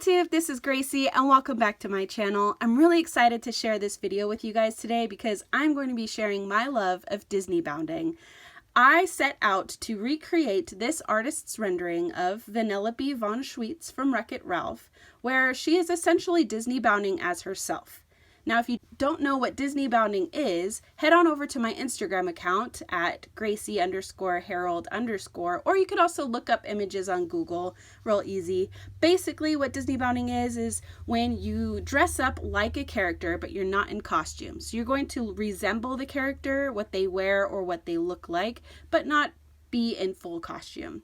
YouTube, this is Gracie and welcome back to my channel. I'm really excited to share this video with you guys today because I'm going to be sharing my love of Disneybounding. I set out to recreate this artist's rendering of Vanellope Von Schweetz from Wreck-It Ralph, where she is essentially Disneybounding as herself. Now, if you don't know what Disneybounding is, head on over to my Instagram account at Gracie_Harrold_, or you could also look up images on Google, real easy. Basically, what Disneybounding is when you dress up like a character, but you're not in costume. So you're going to resemble the character, what they wear or what they look like, but not be in full costume.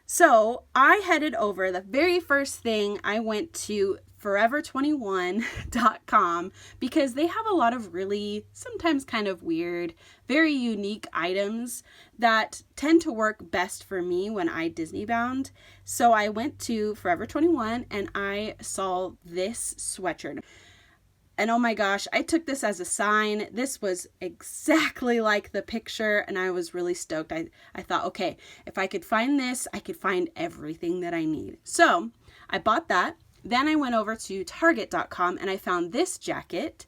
So I headed over, the very first thing I went to forever21.com because they have a lot of really sometimes kind of weird, very unique items that tend to work best for me when I Disneybound. So I went to Forever 21 and I saw this sweatshirt. And oh my gosh, I took this as a sign. This was exactly like the picture and I was really stoked. I thought, okay, if I could find this, I could find everything that I need. So I bought that. Then I went over to Target.com and I found this jacket.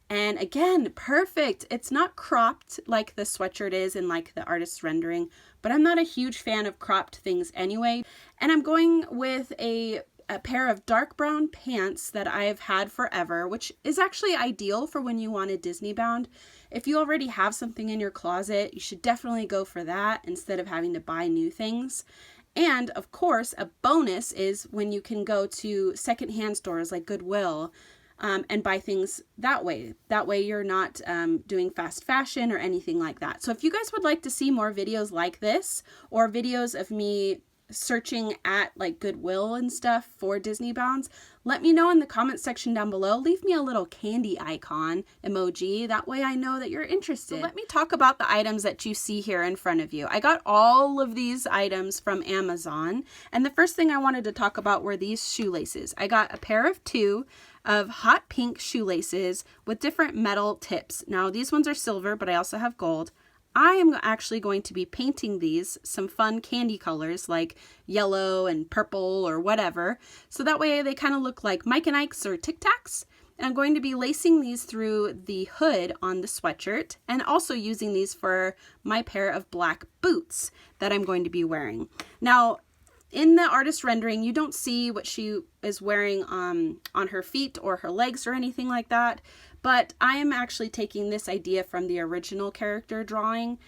And again, perfect. It's not cropped like the sweatshirt is in like the artist's rendering, but I'm not a huge fan of cropped things anyway. And I'm going with a pair of dark brown pants that I've had forever, which is actually ideal for when you want to Disneybound. If you already have something in your closet, you should definitely go for that instead of having to buy new things. And of course, a bonus is when you can go to secondhand stores like Goodwill and buy things that way. That way you're not doing fast fashion or anything like that. So if you guys would like to see more videos like this or videos of me searching at like Goodwill and stuff for Disneybounds, let me know in the comment section down below. Leave me a little candy icon emoji. That way I know that you're interested. So let me talk about the items that you see here in front of you. I got all of these items from Amazon. And the first thing I wanted to talk about were these shoelaces. I got a pair of two of hot pink shoelaces with different metal tips. Now these ones are silver, but I also have gold. I am actually going to be painting these some fun candy colors like yellow and purple or whatever. So that way they kind of look like Mike and Ike's or Tic Tacs. And I'm going to be lacing these through the hood on the sweatshirt and also using these for my pair of black boots that I'm going to be wearing. Now, in the artist rendering, you don't see what she is wearing on her feet or her legs or anything like that. But I am actually taking this idea from the original character drawing.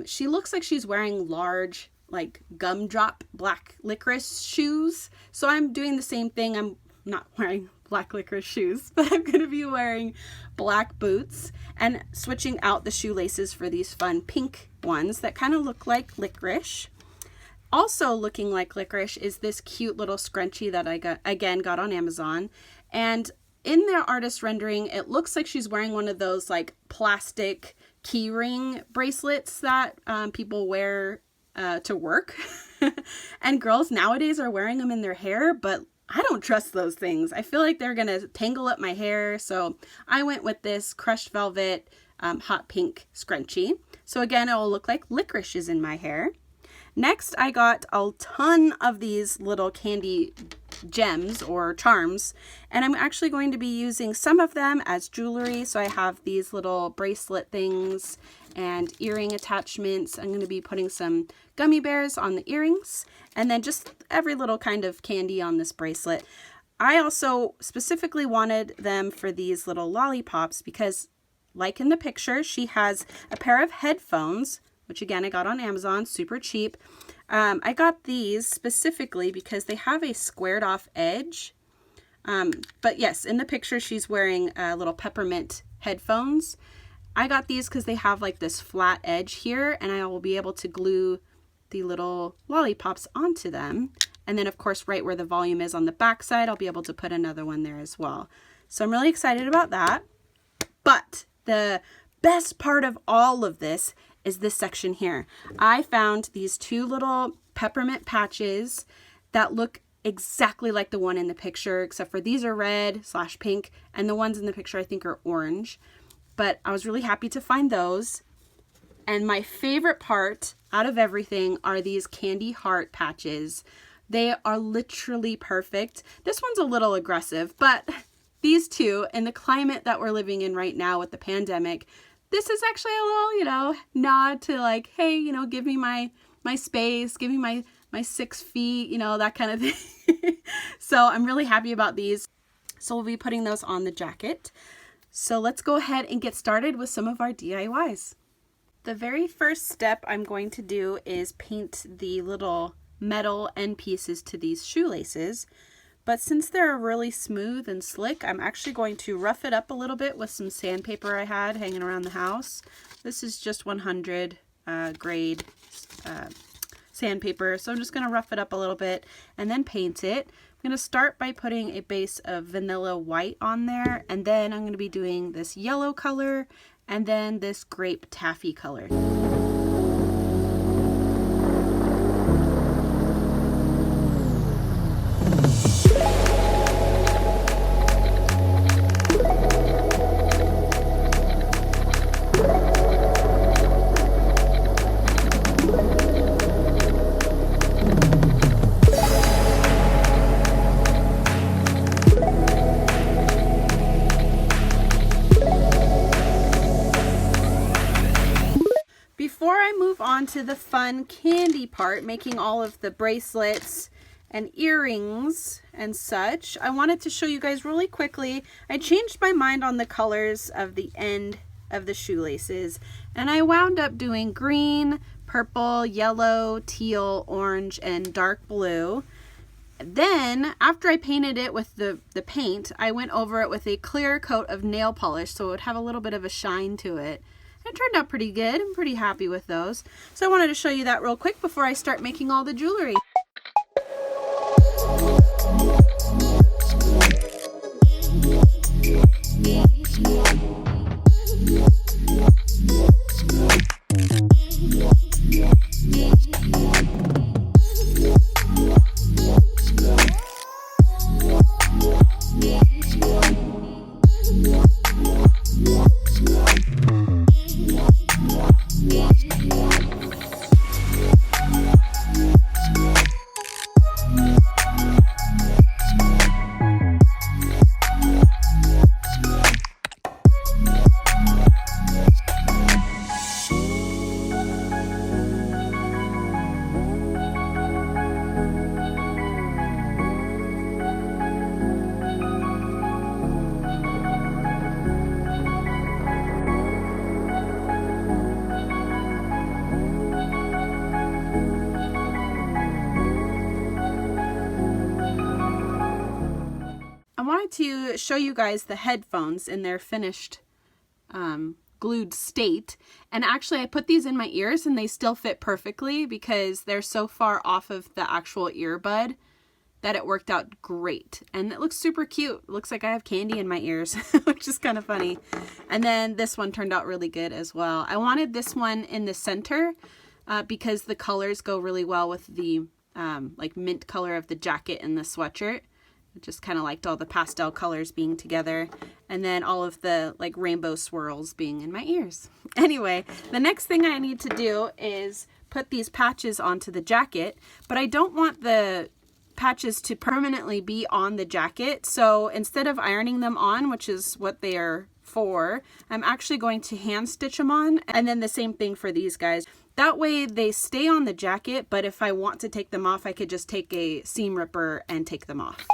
She looks like she's wearing large, like gumdrop black licorice shoes. So I'm doing the same thing. I'm not wearing black licorice shoes, but I'm going to be wearing black boots and switching out the shoelaces for these fun pink ones that kind of look like licorice. Also looking like licorice is this cute little scrunchie that I got on Amazon. And in their artist rendering, it looks like she's wearing one of those like plastic key ring bracelets that people wear to work. And girls nowadays are wearing them in their hair, but I don't trust those things. I feel like they're gonna tangle up my hair. So I went with this crushed velvet hot pink scrunchie. So again, it will look like licorice is in my hair. Next, I got a ton of these little candy gems or charms, and I'm actually going to be using some of them as jewelry. So I have these little bracelet things and earring attachments. I'm going to be putting some gummy bears on the earrings and then just every little kind of candy on this bracelet. I also specifically wanted them for these little lollipops because, like in the picture, she has a pair of headphones, which again I got on Amazon, super cheap. I got these specifically because they have a squared off edge. But yes, in the picture she's wearing little peppermint headphones. I got these because they have like this flat edge here and I will be able to glue the little lollipops onto them. And then of course right where the volume is on the back side, I'll be able to put another one there as well. So I'm really excited about that. But the best part of all of this is this section here. I found these two little peppermint patches that look exactly like the one in the picture, except for these are red/pink and the ones in the picture I think are orange. But I was really happy to find those. And my favorite part out of everything are these candy heart patches. They are literally perfect. This one's a little aggressive, but these two, in the climate that we're living in right now with the pandemic, this is actually a little, nod to like, hey, give me my space, give me my 6 feet, that kind of thing. So I'm really happy about these. So we'll be putting those on the jacket. So let's go ahead and get started with some of our DIYs. The very first step I'm going to do is paint the little metal end pieces to these shoelaces. But since they're really smooth and slick, I'm actually going to rough it up a little bit with some sandpaper I had hanging around the house. This is just 100 grade sandpaper. So I'm just going to rough it up a little bit and then paint it. I'm going to start by putting a base of vanilla white on there, and then I'm going to be doing this yellow color and then this grape taffy color. Before I move on to the fun candy part, making all of the bracelets and earrings and such, I wanted to show you guys really quickly. I changed my mind on the colors of the end of the shoelaces, and I wound up doing green, purple, yellow, teal, orange, and dark blue. Then, after I painted it with the paint, I went over it with a clear coat of nail polish so it would have a little bit of a shine to it. It turned out pretty good. I'm pretty happy with those. So I wanted to show you that real quick before I start making all the jewelry. I wanted to show you guys the headphones in their finished glued state, and actually I put these in my ears and they still fit perfectly because they're so far off of the actual earbud that it worked out great, and it looks super cute. It looks like I have candy in my ears, which is kind of funny. And then this one turned out really good as well. I wanted this one in the center because the colors go really well with the like mint color of the jacket and the sweatshirt. I just kind of liked all the pastel colors being together, and then all of the like rainbow swirls being in my ears. Anyway, the next thing I need to do is put these patches onto the jacket, but I don't want the patches to permanently be on the jacket. So instead of ironing them on, which is what they are for, I'm actually going to hand stitch them on, and then the same thing for these guys. That way they stay on the jacket, but if I want to take them off, I could just take a seam ripper and take them off.